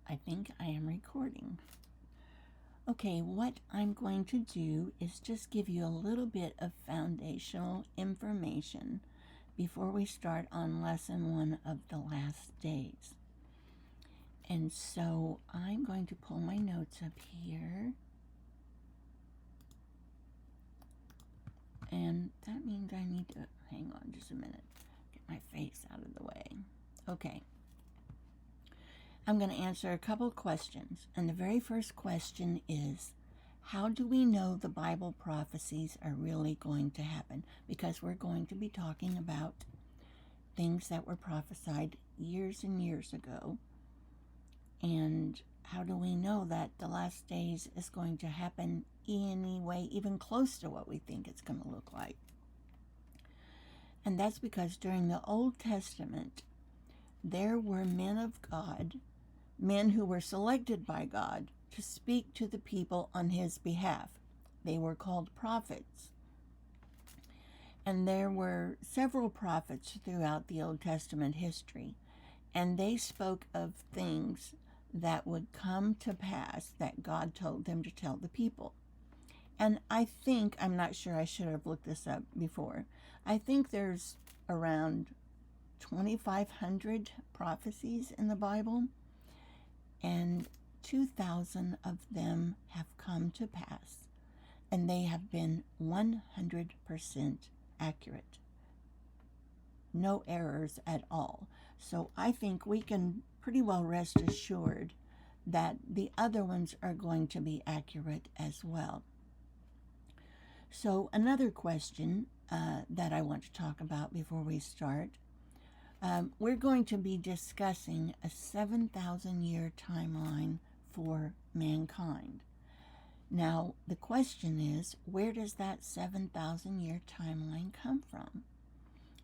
I think I am recording. Okay, what I'm going to do is just give you a little bit of foundational information before we start on lesson 1 of the last days. And so I'm going to pull my notes up here. And that means I need to, hang on just a minute, get my face out of the way. Okay. I'm going to answer a couple of questions. And the very first question is, how do we know the Bible prophecies are really going to happen? Because we're going to be talking about things that were prophesied years and years ago. And how do we know that the last days is going to happen anyway, even close to what we think it's going to look like? And that's because during the Old Testament, there were men of God, men who were selected by God to speak to the people on his behalf. They were called prophets. And there were several prophets throughout the Old Testament history, and they spoke of things that would come to pass that God told them to tell the people. And I think, I'm not sure, I should have looked this up before, I think there's around 2,500 prophecies in the Bible, and 2,000 of them have come to pass, and they have been 100% accurate. No errors at all. So I think we can pretty well rest assured that the other ones are going to be accurate as well. So another question that I want to talk about before we start, we're going to be discussing a 7,000-year timeline for mankind. Now, the question is, where does that 7,000-year timeline come from?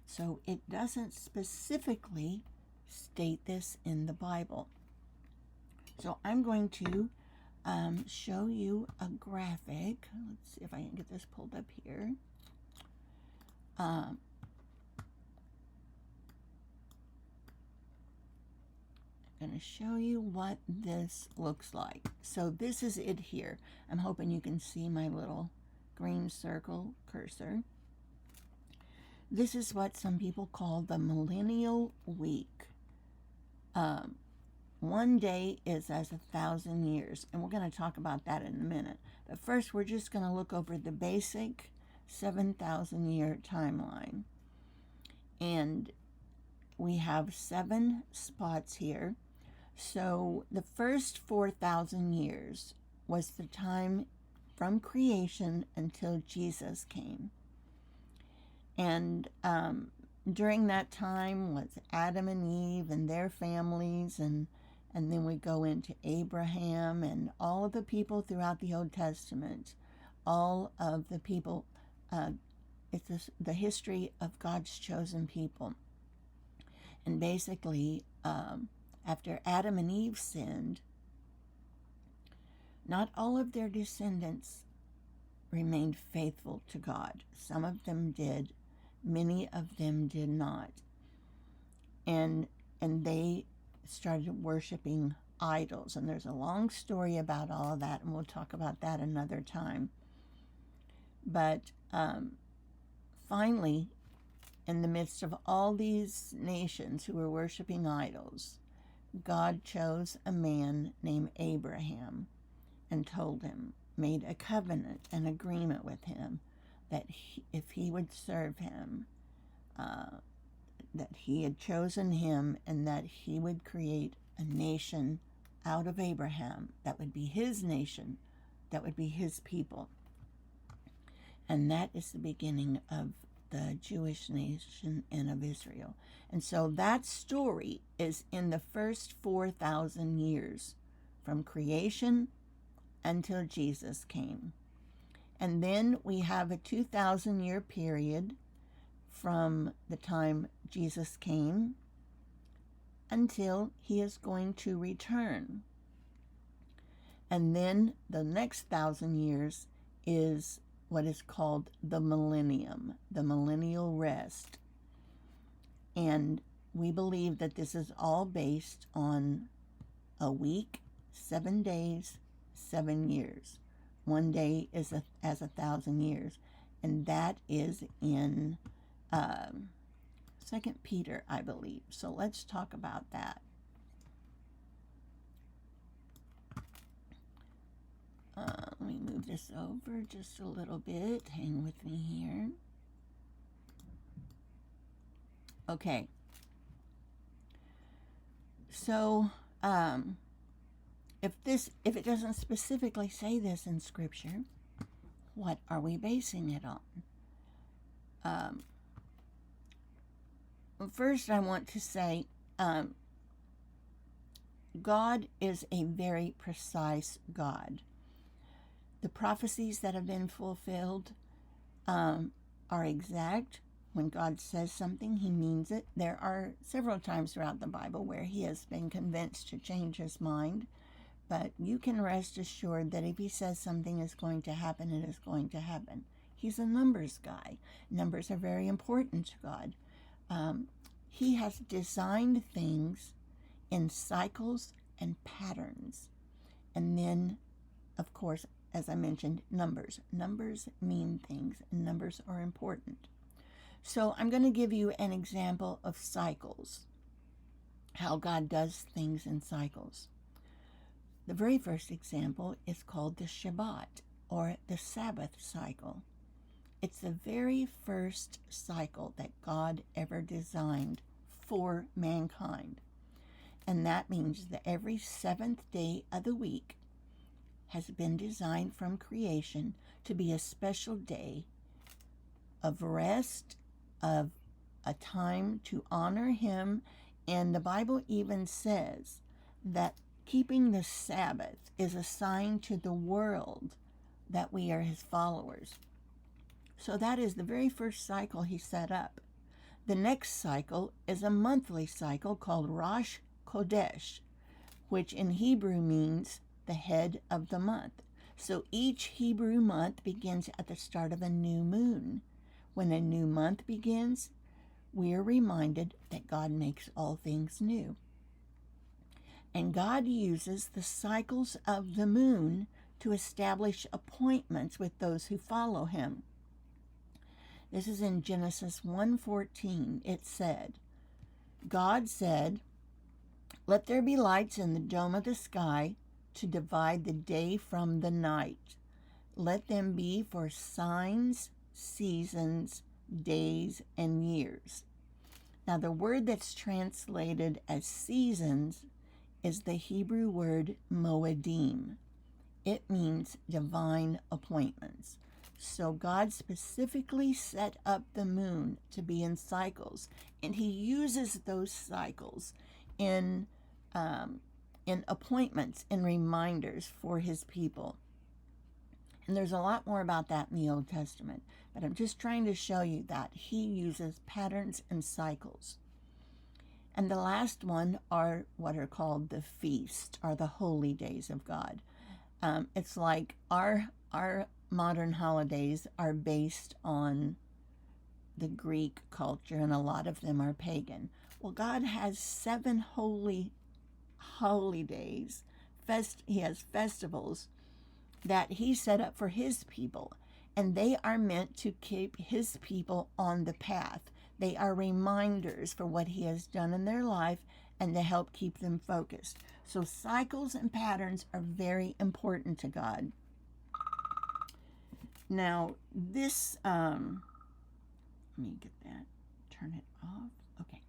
So it doesn't specifically state this in the Bible. So I'm going to show you a graphic. Let's see if I can get this pulled up here. I'm going to show you what this looks like. So this is it here. I'm hoping you can see my little green circle cursor. This is what some people call the millennial week. One day is as 1,000 years, and we're going to talk about that in a minute. But first, we're just going to look over the basic 7,000-year timeline. And we have 7 spots here. So the first 4,000 years was the time from creation until Jesus came. And during that time was Adam and Eve and their families, and then we go into Abraham and all of the people throughout the Old Testament, all of the people. It's the history of God's chosen people. And basically, after Adam and Eve sinned, not all of their descendants remained faithful to God. Some of them did. Many of them did not. And they started worshiping idols. And there's a long story about all of that, and we'll talk about that another time. But finally, in the midst of all these nations who were worshiping idols, God chose a man named Abraham and told him, made a covenant, an agreement with him, that if he would serve him, that he had chosen him, and that he would create a nation out of Abraham that would be his nation, that would be his people. And that is the beginning of the Jewish nation and of Israel. And so that story is in the first 4,000 years from creation until Jesus came. And then we have a 2,000-year period from the time Jesus came until he is going to return. And then the next 1,000 years is what is called the millennium, the millennial rest. And we believe that this is all based on a week, 7 days, 7 years. 1 day is as 1,000 years. And that is in 2 Peter, I believe. So let's talk about that. Let me move this over just a little bit. Hang with me here. Okay. So, if it doesn't specifically say this in Scripture, what are we basing it on? First, I want to say God is a very precise God. The prophecies that have been fulfilled are exact. When God says something, he means it. There are several times throughout the Bible where he has been convinced to change his mind. But you can rest assured that if he says something is going to happen, it is going to happen. He's a numbers guy. Numbers are very important to God. He has designed things in cycles and patterns. And then, of course, as I mentioned, numbers. Numbers mean things, and numbers are important. So I'm going to give you an example of cycles, how God does things in cycles. The very first example is called the Shabbat, or the Sabbath cycle. It's the very first cycle that God ever designed for mankind. And that means that every 7th day of the week has been designed from creation to be a special day of rest, of a time to honor him. And the Bible even says that keeping the Sabbath is a sign to the world that we are his followers. So that is the very first cycle he set up. The next cycle is a monthly cycle called Rosh Chodesh, which in Hebrew means the head of the month. So each Hebrew month begins at the start of a new moon. When a new month begins, we are reminded that God makes all things new. And God uses the cycles of the moon to establish appointments with those who follow him. This is in Genesis 1:14. It said, God said, "Let there be lights in the dome of the sky to divide the day from the night. Let them be for signs, seasons, days, and years." Now, the word that's translated as seasons is the Hebrew word moedim. It means divine appointments. So God specifically set up the moon to be in cycles, and he uses those cycles in appointments and reminders for his people. And there's a lot more about that in the Old Testament, but I'm just trying to show you that he uses patterns and cycles. And the last one are what are called the feast, or the holy days of God. It's like our modern holidays are based on the Greek culture, and a lot of them are pagan. Well, God has 7 holy days. He has festivals that he set up for his people, and they are meant to keep his people on the path. They are reminders for what he has done in their life and to help keep them focused. So cycles and patterns are very important to God. Now, this, let me get that, turn it off. Okay.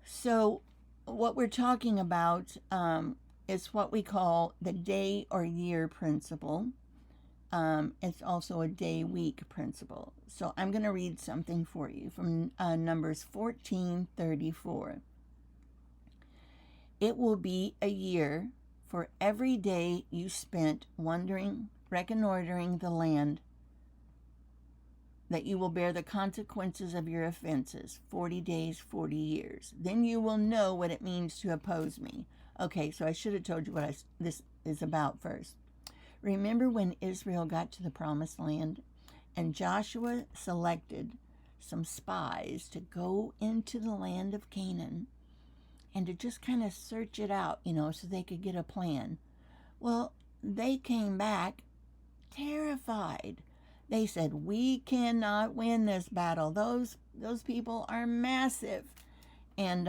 So what we're talking about is what we call the day or year principle. It's also a day-week principle. So I'm going to read something for you from Numbers 14:34. It will be a year for every day you spent wandering, reconnoitering the land, that you will bear the consequences of your offenses. 40 days, 40 years. Then you will know what it means to oppose me. Okay, so I should have told you what this is about first. Remember when Israel got to the Promised Land and Joshua selected some spies to go into the land of Canaan and to just kind of search it out, so they could get a plan. Well, they came back terrified. They said, "We cannot win this battle. Those people are massive." And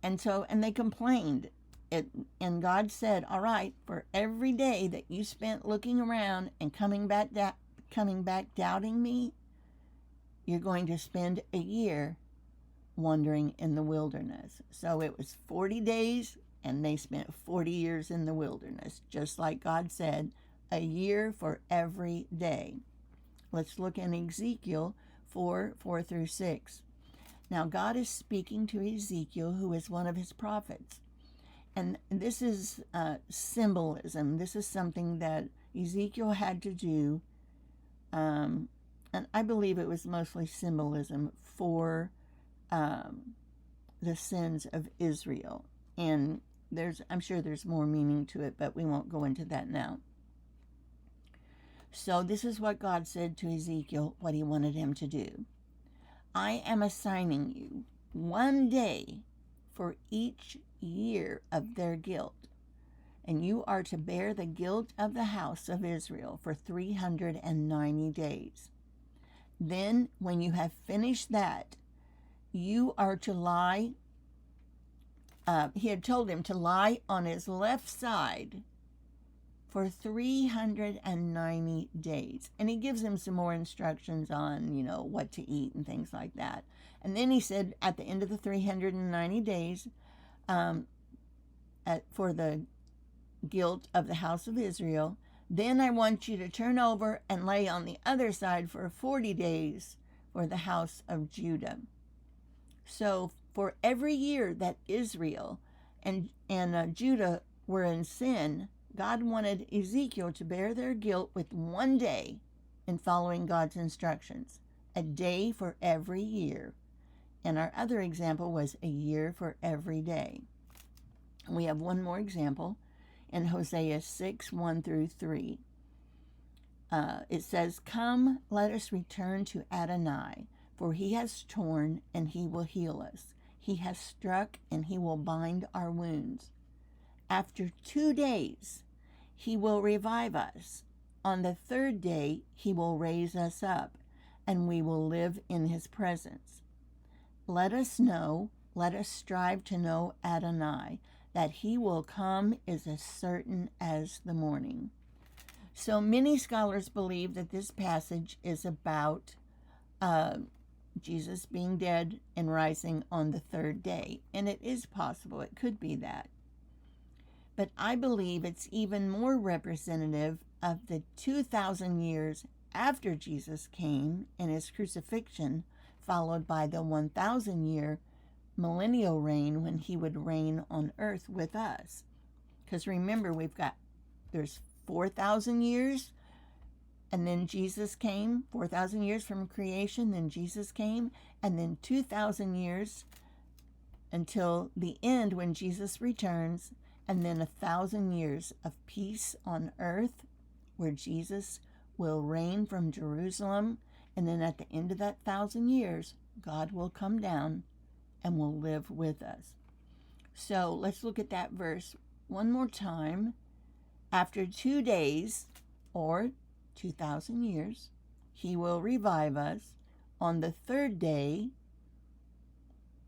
and they complained. And God said, "All right, for every day that you spent looking around and coming back doubting me, you're going to spend a year wandering in the wilderness." So it was 40 days, and they spent 40 years in the wilderness, just like God said, a year for every day. Let's look in Ezekiel 4:4-6. Now God is speaking to Ezekiel, who is one of his prophets. And this is symbolism. This is something that Ezekiel had to do. And I believe it was mostly symbolism for the sins of Israel. And I'm sure there's more meaning to it, but we won't go into that now. So this is what God said to Ezekiel, what he wanted him to do. "I am assigning you 1 day for each year of their guilt, and you are to bear the guilt of the house of Israel for 390 days. Then, when you have finished that, you are to lie." He had told him to lie on his left side for 390 days. And he gives him some more instructions on, what to eat and things like that. And then he said at the end of the 390 days, for the guilt of the house of Israel, then I want you to turn over and lay on the other side for 40 days for the house of Judah. So for every year that Israel and Judah were in sin, God wanted Ezekiel to bear their guilt with 1 day in following God's instructions, a day for every year. And our other example was a year for every day. And we have one more example in Hosea 6:1-3. It says, "Come, let us return to Adonai, for he has torn and he will heal us. He has struck and he will bind our wounds. After 2 days, he will revive us. On the 3rd day, he will raise us up, and we will live in his presence. Let us strive to know Adonai, that he will come is as certain as the morning." So many scholars believe that this passage is about Jesus being dead and rising on the 3rd day. And it is possible. It could be that. But I believe it's even more representative of the 2,000 years after Jesus came and his crucifixion, followed by the 1,000-year millennial reign when he would reign on earth with us. Because remember, there's 4,000 years, and then Jesus came, 4,000 years from creation, then Jesus came, and then 2,000 years until the end when Jesus returns, and then 1,000 years of peace on earth where Jesus will reign from Jerusalem, and then at the end of that 1,000 years, God will come down and will live with us. So let's look at that verse one more time. "After 2 days, or 2,000 years, he will revive us. On the 3rd day,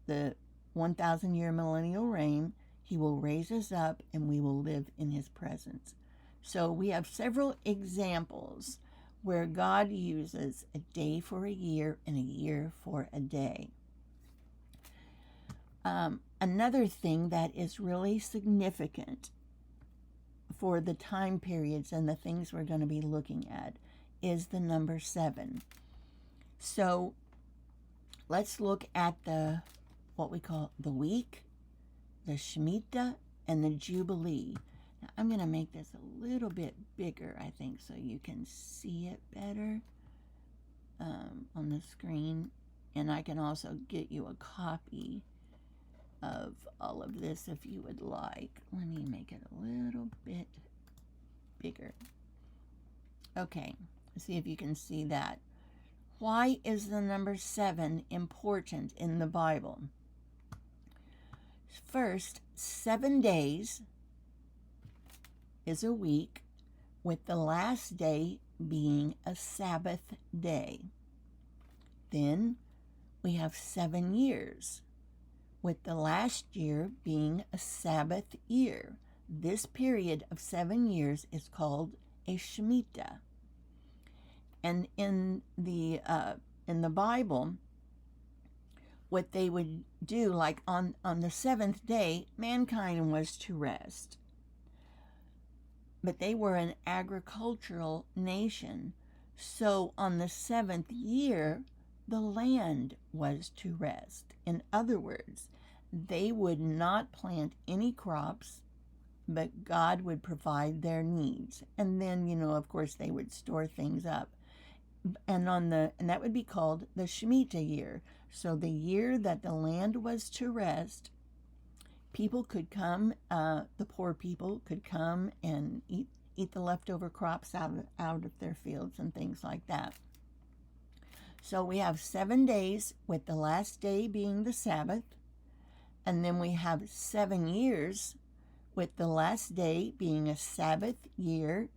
the 1,000-year millennial reign, he will raise us up and we will live in his presence." So we have several examples where God uses a day for a year and a year for a day. Another thing that is really significant for the time periods and the things we're going to be looking at is the number 7. So let's look at what we call the week, the Shemitah, and the Jubilee. Now, I'm going to make this a little bit bigger, I think, so you can see it better on the screen. And I can also get you a copy of all of this if you would like. Let me make it a little bit bigger. Okay, let's see if you can see that. Why is the number 7 important in the Bible? First, 7 days is a week, with the last day being a Sabbath day. Then we have 7 years, with the last year being a Sabbath year. This period of 7 years is called a Shemitah. And in the Bible, what they would do, like on the seventh day, mankind was to rest. But they were an agricultural nation. So on the 7th year, the land was to rest. In other words, they would not plant any crops, but God would provide their needs. And then, of course, they would store things up. And that would be called the Shemitah year. So the year that the land was to rest, people could come, the poor people could come and eat the leftover crops out of their fields and things like that. So we have 7 days, with the last day being the Sabbath. And then we have 7 years, with the last day being a Sabbath year,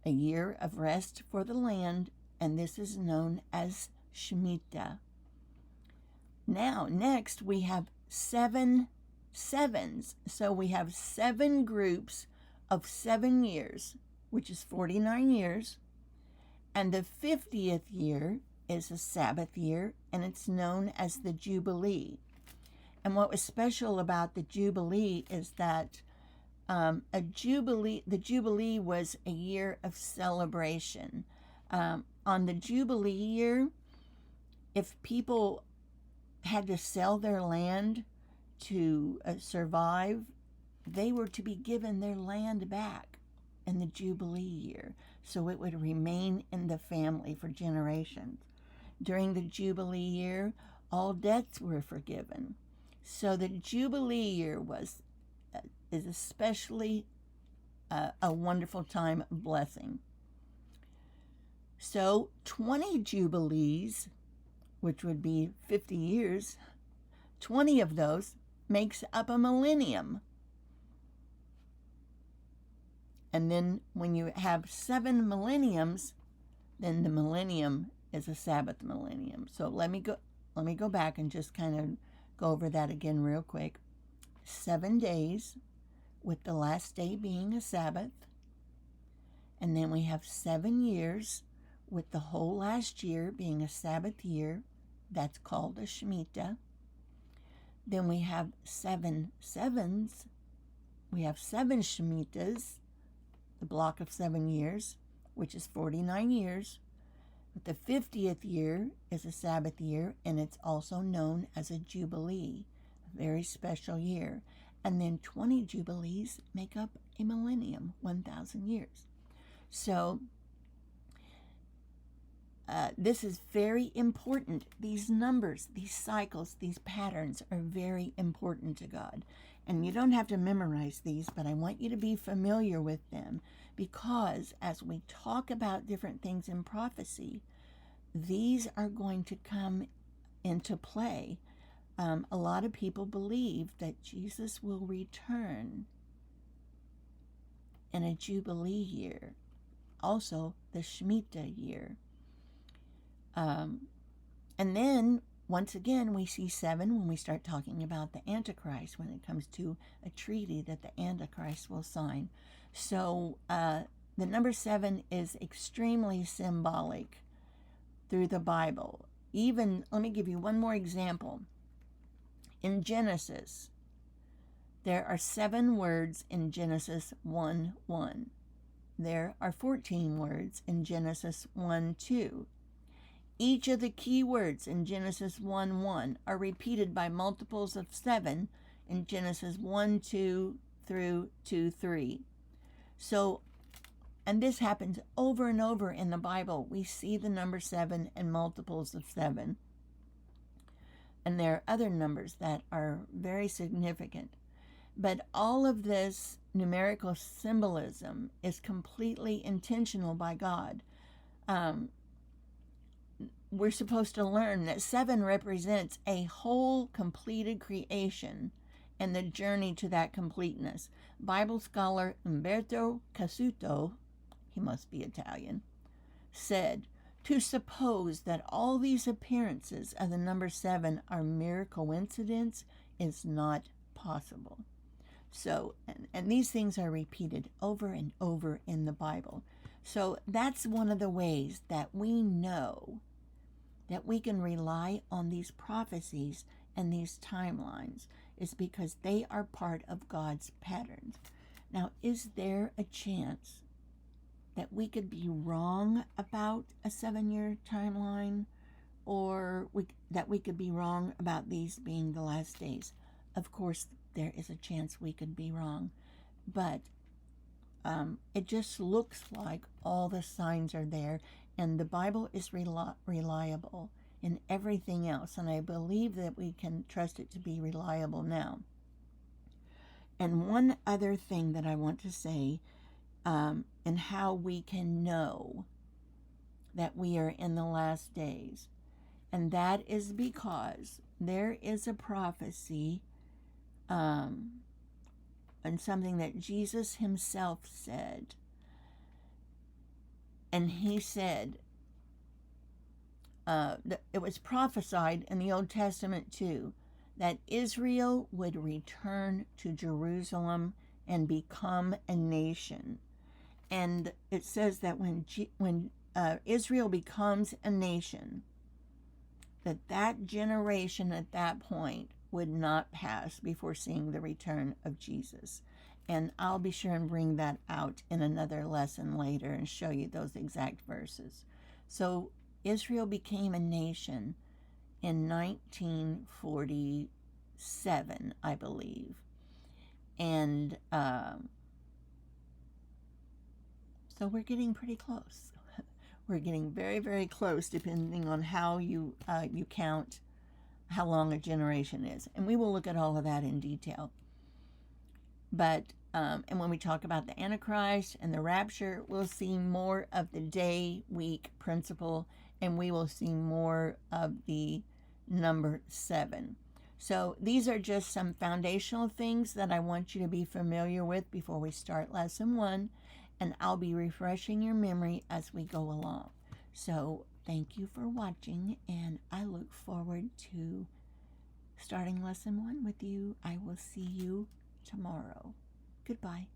a year of rest for the land, and this is known as Shemitah. Now, next we have 7 sevens. So we have 7 groups of 7 years, which is 49 years. And the 50th year is a Sabbath year, and it's known as the Jubilee. And what was special about the Jubilee is that the Jubilee was a year of celebration. On the Jubilee year, if people had to sell their land to survive, they were to be given their land back in the Jubilee year, so it would remain in the family for generations. During the Jubilee year, all debts were forgiven. So the Jubilee year is especially a wonderful time of blessing. So 20 Jubilees, which would be 50 years, 20 of those makes up a millennium. And then when you have 7 millenniums, then the millennium is a Sabbath millennium. So let me go back and just kind of go over that again real quick. 7 days, with the last day being a Sabbath. And then we have 7 years, with the whole last year being a Sabbath year. That's called a Shemitah. Then we have 7 sevens. We have 7 Shemitahs, the block of 7 years, which is 49 years. But the 50th year is a Sabbath year, and it's also known as a Jubilee, a very special year. And then 20 Jubilees make up a millennium, 1,000 years. So this is very important. These numbers, these cycles, these patterns are very important to God. And you don't have to memorize these, but I want you to be familiar with them, because as we talk about different things in prophecy, these are going to come into play. A lot of people believe that Jesus will return in a Jubilee year, also the Shemitah year. And then, once again, we see 7 when we start talking about the Antichrist, when it comes to a treaty that the Antichrist will sign. So the number 7 is extremely symbolic through the Bible. Even, let me give you one more example. In Genesis, there are 7 words in Genesis 1:1. There are 14 words in Genesis 1:2. Each of the key words in Genesis 1:1 are repeated by multiples of 7 in Genesis 1:2 through 2:3. So, and this happens over and over in the Bible. We see the number 7 and multiples of 7. And there are other numbers that are very significant. But all of this numerical symbolism is completely intentional by God. we're supposed to learn that 7 represents a whole completed creation and the journey to that completeness. Bible scholar Umberto Cassuto, he must be Italian, said, to suppose that all these appearances of the number 7 are mere coincidence is not possible. So, and these things are repeated over and over in the Bible. So that's one of the ways that we know that we can rely on these prophecies and these timelines, is because they are part of God's patterns. Now, is there a chance that we could be wrong about a 7-year timeline, or that we could be wrong about these being the last days? Of course, there is a chance we could be wrong, but it just looks like all the signs are there, and the Bible is reliable in everything else, and I believe that we can trust it to be reliable now. And one other thing that I want to say, and how we can know that we are in the last days, and that is because there is a prophecy and something that Jesus himself said. And he said, it was prophesied in the Old Testament too, that Israel would return to Jerusalem and become a nation. And it says that when Israel becomes a nation, that generation at that point would not pass before seeing the return of Jesus. And I'll be sure and bring that out in another lesson later and show you those exact verses. So Israel became a nation in 1947, I believe. And so we're getting pretty close. We're getting very, very close, depending on how you count how long a generation is. And we will look at all of that in detail. But, and when we talk about the Antichrist and the rapture, we'll see more of the day-week principle, and we will see more of the number 7. So these are just some foundational things that I want you to be familiar with before we start lesson 1, and I'll be refreshing your memory as we go along. So thank you for watching, and I look forward to starting lesson 1 with you. I will see you tomorrow. Goodbye.